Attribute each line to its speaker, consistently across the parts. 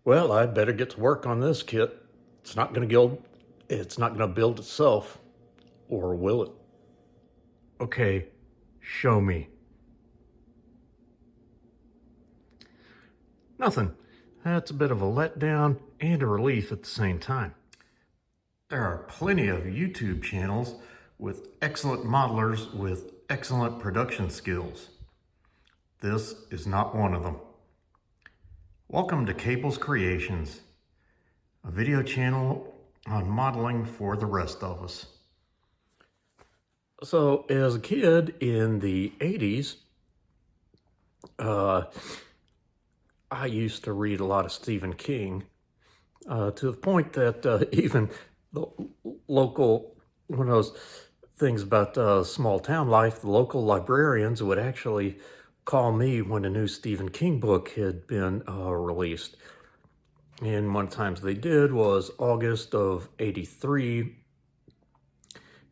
Speaker 1: Well, I'd better get to work on this kit. It's not gonna build itself, or will it? Okay, show me. Nothing. That's a bit of a letdown and a relief at the same time. There are plenty of YouTube channels with excellent modelers with excellent production skills. This is not one of them. Welcome to Cable's Creations, a video channel on modeling for the rest of us. So as a kid in the 80s, I used to read a lot of Stephen King, to the point that even the local, one of those things about small town life, the local librarians would actually call me when a new Stephen King book had been released. And one of the times they did was August of '83,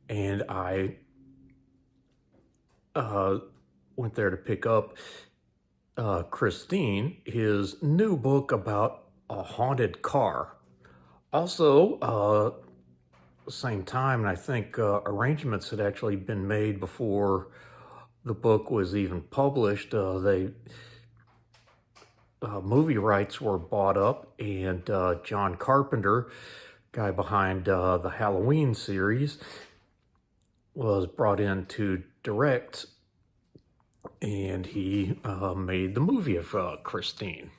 Speaker 1: and I went there to pick up Christine, his new book about a haunted car. Also, same time, and I think arrangements had actually been made before the book was even published. Movie rights were bought up, and John Carpenter, guy behind the Halloween series, was brought in to direct, and he made the movie of Christine.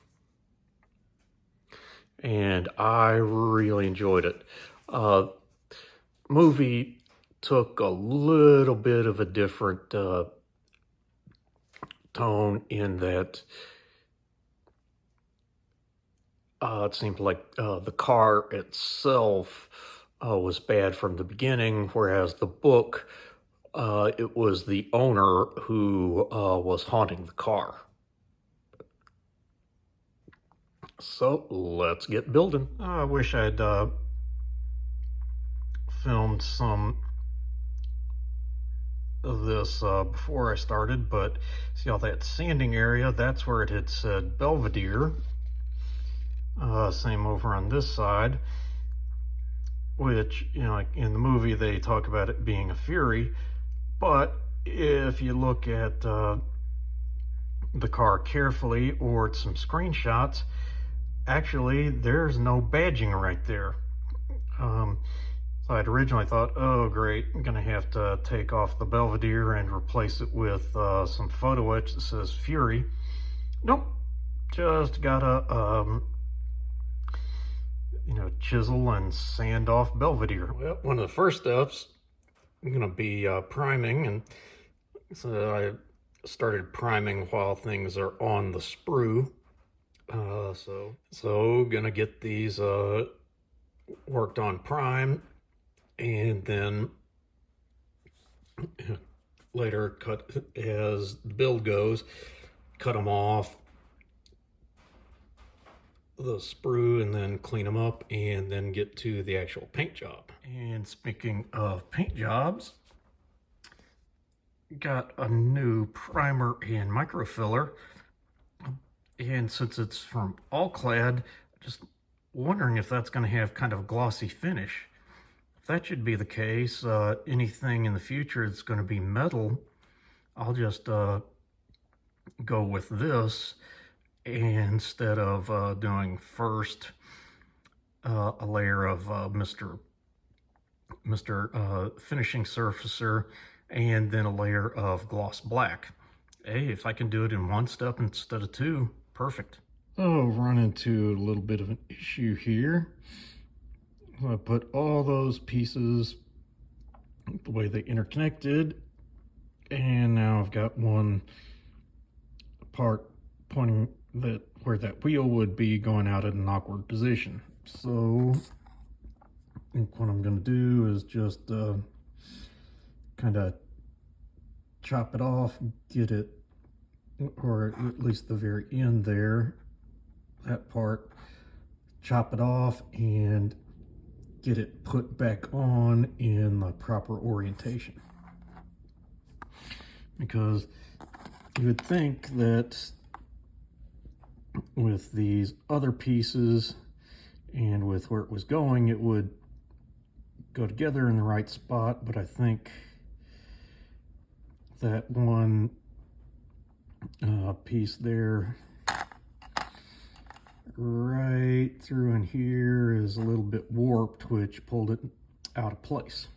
Speaker 1: And I really enjoyed it. Movie took a little bit of a different tone in that it seemed like the car itself was bad from the beginning, whereas the book, it was the owner who was haunting the car. So let's get building. I wish I'd filmed some of this before I started, but see all that sanding area, that's where it had said Belvedere. Same over on this side, which, you know, like in the movie they talk about it being a Fury, but if you look at the car carefully or some screenshots, actually there's no badging right there. So I'd originally thought, oh great, I'm gonna have to take off the Belvedere and replace it with some photo etch that says Fury. Nope, just gotta chisel and sand off Belvedere. Well, one of the first steps, I'm gonna be priming, and so I started priming while things are on the sprue. So gonna get these worked on prime, and then later cut as the build goes, cut them off the sprue and then clean them up and then get to the actual paint job. And speaking of paint jobs, got a new primer and microfiller, and since it's from All-Clad, just wondering if that's going to have kind of a glossy finish. If that should be the case, anything in the future that's going to be metal, I'll just go with this instead of doing first a layer of Mr. Finishing Surfacer and then a layer of gloss black. Hey, if I can do it in one step instead of two, perfect. Oh, run into a little bit of an issue here. I put all those pieces the way they interconnected, and now I've got one part pointing that where that wheel would be going out at an awkward position. So I think what I'm going to do is just kind of chop it off, get it, or at least the very end there, that part, chop it off and get it put back on in the proper orientation. Because you would think that with these other pieces, and with where it was going, it would go together in the right spot, but I think that one piece there right through in here is a little bit warped, which pulled it out of place.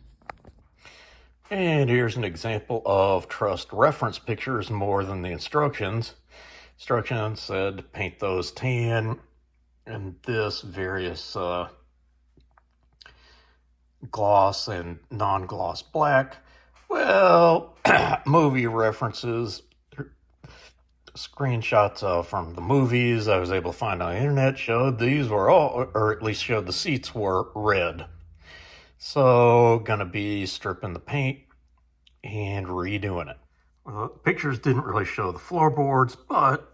Speaker 1: And here's an example of trust reference pictures more than the instructions. Instructions said to paint those tan, and this various gloss and non-gloss black. Well, movie references, screenshots from the movies I was able to find on the internet showed these were all, or at least showed the seats were red. So gonna be stripping the paint and redoing it. Pictures didn't really show the floorboards, but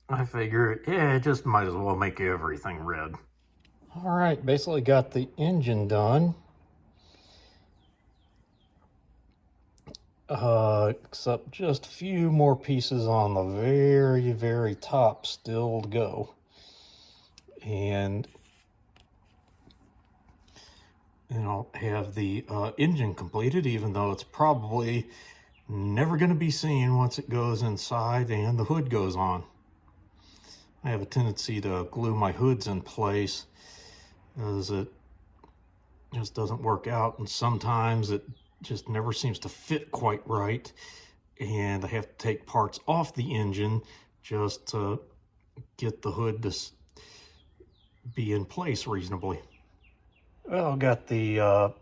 Speaker 1: I figured, yeah, just might as well make everything red. All right, basically got the engine done. Except just a few more pieces on the very, very top still to go. And, you know, have the engine completed, even though it's probably never going to be seen once it goes inside and the hood goes on. I have a tendency to glue my hoods in place as it just doesn't work out, and sometimes it just never seems to fit quite right, and I have to take parts off the engine just to get the hood to be in place reasonably. Well, got the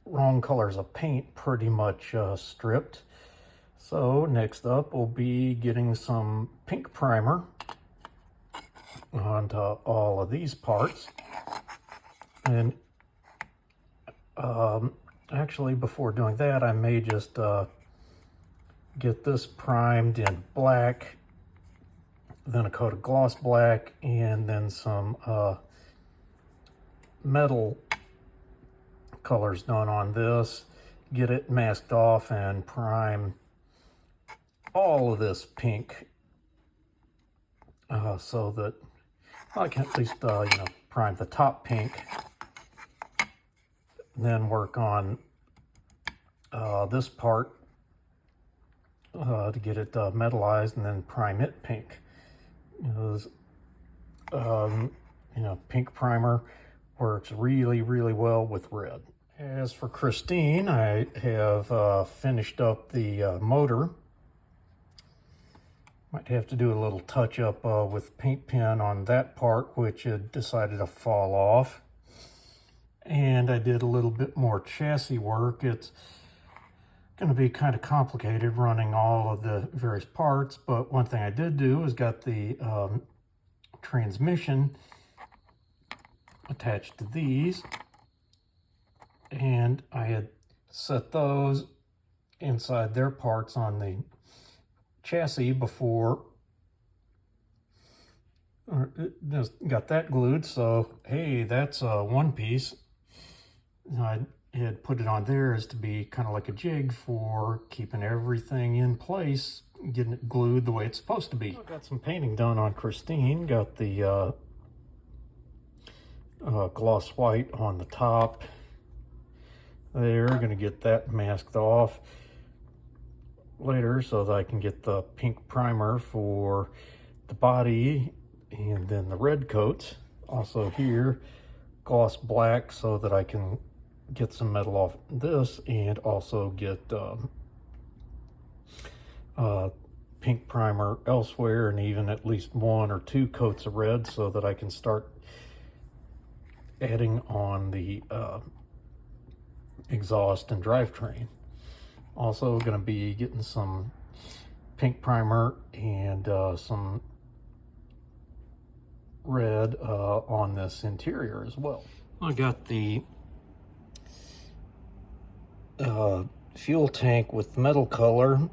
Speaker 1: wrong colors of paint pretty much stripped. So next up we'll be getting some pink primer onto all of these parts. And actually, before doing that, I may just get this primed in black, then a coat of gloss black, and then some metal colors done on this. Get it masked off and prime all of this pink so that I can at least, you know, prime the top pink. Then work on this part to get it metallized, and then prime it pink. Because, you know, pink primer works really, really well with red. As for Christine, I have finished up the motor. Might have to do a little touch up with paint pen on that part, which had decided to fall off. And I did a little bit more chassis work. It's going to be kind of complicated running all of the various parts, but one thing I did do was got the transmission attached to these, and I had set those inside their parts on the chassis before. Just got that glued, so hey, that's one piece. I had put it on there as to be kind of like a jig for keeping everything in place, getting it glued the way it's supposed to be. I got some painting done on Christine. Got the gloss white on the top there. Gonna get that masked off later so that I can get the pink primer for the body, and then the red coats. Also here, gloss black so that I can get some metal off this, and also get pink primer elsewhere, and even at least 1 or 2 coats of red so that I can start adding on the exhaust and drivetrain. Also going to be getting some pink primer and some red on this interior as well. I got the fuel tank with metal color.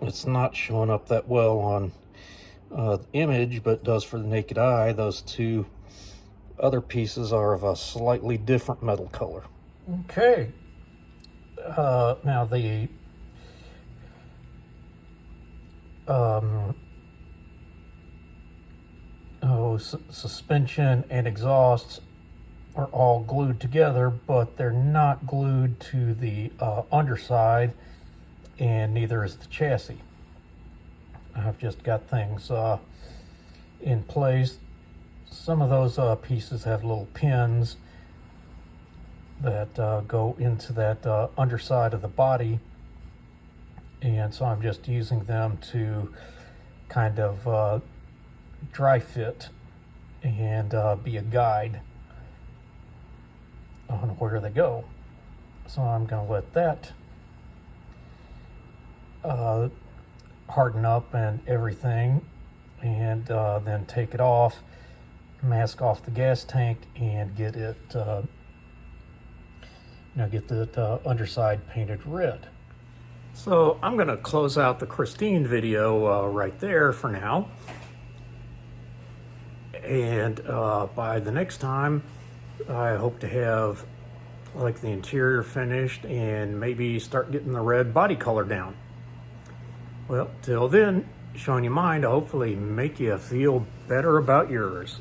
Speaker 1: It's not showing up that well on the image, but it does for the naked eye. Those 2 other pieces are of a slightly different metal color. Okay, now the suspension and exhausts are all glued together, but they're not glued to the underside, and neither is the chassis. I've just got things in place. Some of those pieces have little pins that go into that underside of the body, and so I'm just using them to kind of dry fit and be a guide on where they go. So I'm going to let that harden up and everything, and then take it off, mask off the gas tank, and get it get the underside painted red. So I'm going to close out the Christine video right there for now, and by the next time I hope to have like the interior finished and maybe start getting the red body color down. Well, till then, showing you mine to hopefully make you feel better about yours.